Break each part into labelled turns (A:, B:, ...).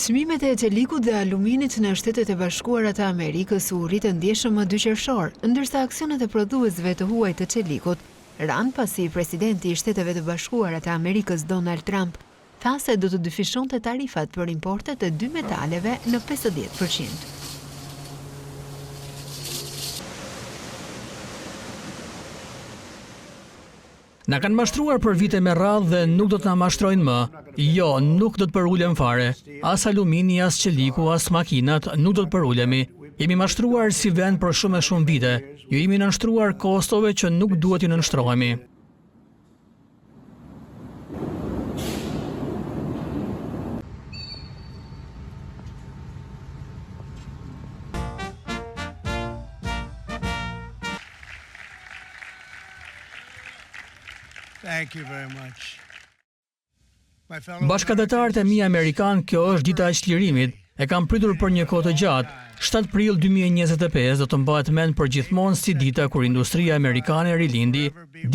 A: Çmimet e qelikut dhe aluminit në Shtetet e Bashkuara të Amerikës u rritën ndjeshëm më 2 qershor, ndërsa aksionet e prodhuesve të huaj të qelikut ranë pasi presidenti i Shteteve të Bashkuara të Amerikës Donald Trump tha se do të dyfishonte tarifat për importet e 2 metaleve në 50%.
B: Na kanë mashtruar për vite me radhë dhe nuk do të na mashtrojnë më. Jo, nuk do të përulem fare. As alumini, as qeliku, as makinat, nuk do të përulemi. Jemi mashtruar si vend për shumë e shumë vite. Ju jemi nënshtruar kostove që nuk duhet ju nënshtrohemi.
C: Thank you very much.
B: Bashkëdhetarët e mi amerikan, kjo është dita e çlirimit. E kam pritur për një kohë të gjatë. 7 prill 2025 do të mbahet mend përgjithmonë si dita kur industria amerikane rilindi,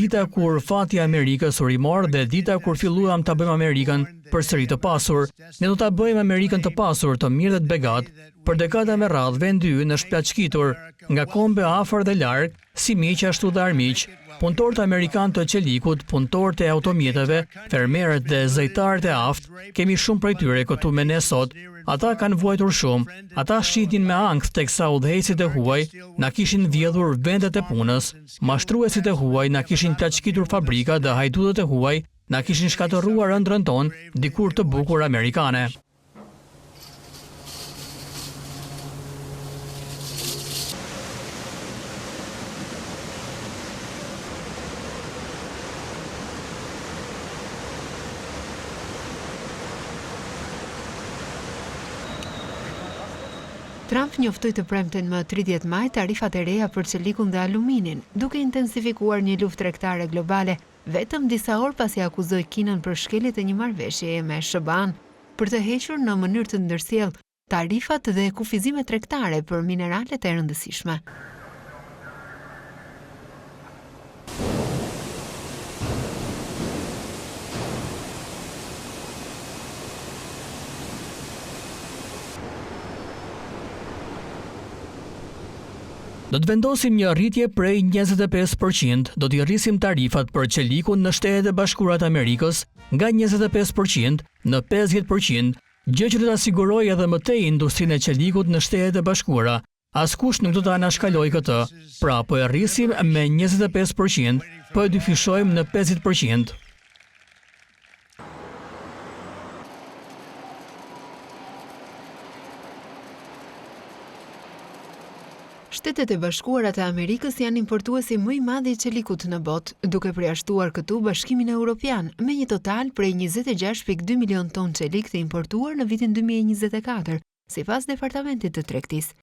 B: dita kur fati i Amerikës u rimor dhe dita kur filluam ta bëjmë Amerikën përsëri të pasur. Ne do ta bëjmë Amerikën të pasur, të mirë dhe të begat. Për dekada me radhë vendi ynë është plaçkitur nga kombe afër dhe larg, si miq ashtu dhe armiq. Punëtorët amerikanë të qelikut, punëtorët e automjeteve, fermerët dhe zëjtarët e aftë, kemi shumë prej tyre këtu me ne sot. Ata kanë vuajtur shumë, ata shitin me ankth teksa udhëheqësit e huaj na kishin vjedhur vendet e punës, mashtruesit e huaj na kishin plaçkitur fabrika dhe hajdutët e huaj na kishin shkatërruar ëndrrën tonë, dikur të bukur amerikane.
A: Trump njoftoi të premten më 30 maj tarifat e reja për qelikun dhe aluminin, duke intensifikuar një luftë tregtare globale, vetëm disa orë pasi akuzoi Kinën për shkeljet e një marrëveshjeje me SBA-n për të hequr në mënyrë të ndërsjellë tarifat dhe kufizime tregtare për mineralet e rëndësishme.
B: Do të vendosim një rritje prej 25%, do t'i rrisim tarifat për qelikun në Shtetet e Bashkuara të Amerikës nga 25% në 50%, gjë që do ta sigurojë edhe më tej industrinë e qelikut në Shtetet e Bashkuara. Askush nuk do ta anashkalojë këtë. Pra, po e rrisim me 25%, po e dyfishojmë në 50%.
A: Shtetet e Bashkuara të Amerikës janë importuesi më i madh i qelikut në botë, duke përjashtuar këtu Bashkimin Evropian me një total prej 26.2 milion ton qelik të importuar në vitin 2024, sipas Departamentit të Tregtisë.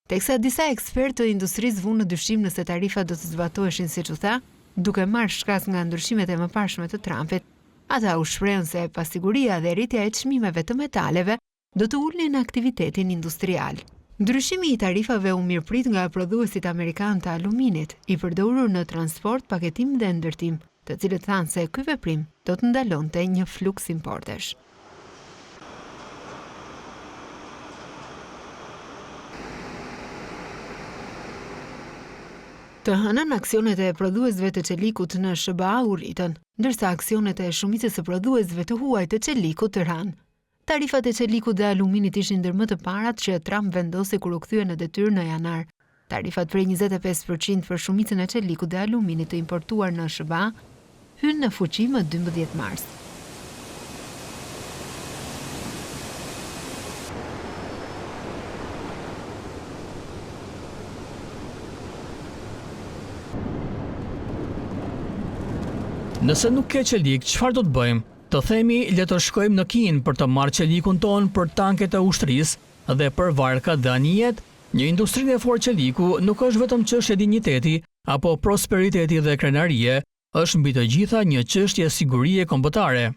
A: Teksa disa ekspertë të industrisë vunë në dyshim nëse tarifat do të zbatoheshin siç u tha, duke marrë shkas nga ndryshimet e mëparshme të Trumpit, ata u shprehën se pasiguria dhe rritja e çmimeve të metaleve do të ulnin aktivitetin industrial. Ndryshimi i tarifave u mirëprit nga prodhuesit amerikanë të aluminit, i përdorur në transport, paketim dhe ndërtim, të cilët thanë se ky veprim do të ndalonte një fluks importesh. Të hënën aksionet e prodhuesve të qelikut në SBA u rritën, ndërsa aksionet e shumicës së prodhuesve të huaj të qelikut ranë. Tarifat e qelikut dhe aluminit ishin ndër më të parat që Trump vendosi kur u kthye në detyrë në janar. Tarifat prej 25% për shumicën e qelikut dhe aluminit të importuar në SBA hynë në fuqi më 12 mars.
B: Nëse nuk ke qelik, çfarë do të bëjmë? Të themi, le të shkojmë në Kinë për të marrë qelikun ton për tanket e ushtrisë dhe për varkat dhe anijet. Një industrinë e fortë qeliku nuk është vetëm çështje dinjiteti apo prosperiteti dhe krenarie, është mbi të gjitha një çështje sigurie kombëtare.